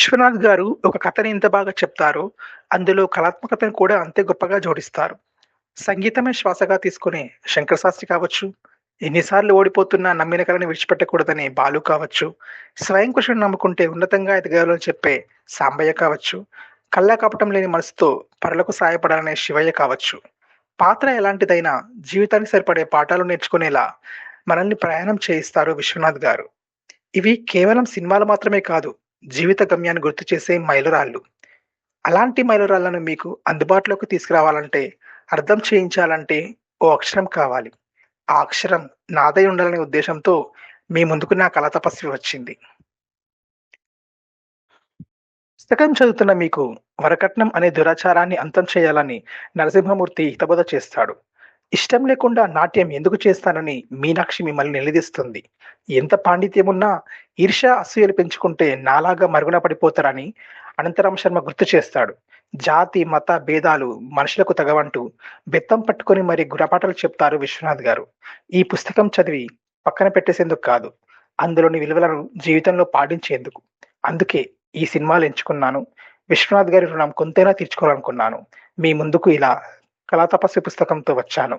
విశ్వనాథ్ గారు ఒక కథని ఎంత బాగా చెప్తారో, అందులో కళాత్మకతను కూడా అంతే గొప్పగా జోడిస్తారు. సంగీతమే శ్వాసగా తీసుకునే శంకర్ శాస్త్రి కావచ్చు, ఎన్నిసార్లు ఓడిపోతున్నా నమ్మిన కలని విడిచిపెట్టకూడదనే బాలు కావచ్చు, స్వయం కృషిని నమ్ముకుంటే ఉన్నతంగా ఎదగాలని చెప్పే సాంబయ్య కావచ్చు, కల్లా కపటం లేని మనసుతో పరులకు సాయపడాలనే శివయ్య కావచ్చు. పాత్ర ఎలాంటిదైనా జీవితానికి సరిపడే పాఠాలు నేర్చుకునేలా మనల్ని ప్రయాణం చేయిస్తారు విశ్వనాథ్ గారు. ఇవి కేవలం సినిమాలు మాత్రమే కాదు, జీవిత గమ్యాన్ని గుర్తు చేసే మైలురాళ్ళు. అలాంటి మైలురాళ్ళను మీకు అందుబాటులోకి తీసుకురావాలంటే, అర్థం చేయించాలంటే ఓ అక్షరం కావాలి. ఆ అక్షరం నాదై ఉండాలనే ఉద్దేశంతో మీ ముందుకు నా కళా తపస్వి వచ్చింది. పుస్తకం చదువుతున్న మీకు వరకట్నం అనే దురాచారాన్ని అంతం చేయాలని నరసింహమూర్తి హితబోధ చేస్తాడు. ఇష్టం లేకుండా నాట్యం ఎందుకు చేస్తానని మీనాక్షి మిమ్మల్ని నిలదీస్తుంది. ఎంత పాండిత్యమున్నా ఈర్ష్య, అసూయలు పెంచుకుంటే నాలాగా మరుగున పడిపోతారని అనంతరామ శర్మ గుర్తు చేస్తాడు. జాతి, మత భేదాలు మనుషులకు తగవంటూ బెత్తం పట్టుకొని మరి గుణపాఠాలు చెప్తారు విశ్వనాథ్ గారు. ఈ పుస్తకం చదివి పక్కన పెట్టేసేందుకు కాదు, అందులోని విలువలను జీవితంలో పాటించేందుకు. అందుకే ఈ సినిమాలు ఎంచుకున్నాను. విశ్వనాథ్ గారి రుణం కొంతైనా తీర్చుకోవాలనుకున్నాను. మీ ముందుకు ఇలా కళా తపస్వి పుస్తకంతో వచ్చాను.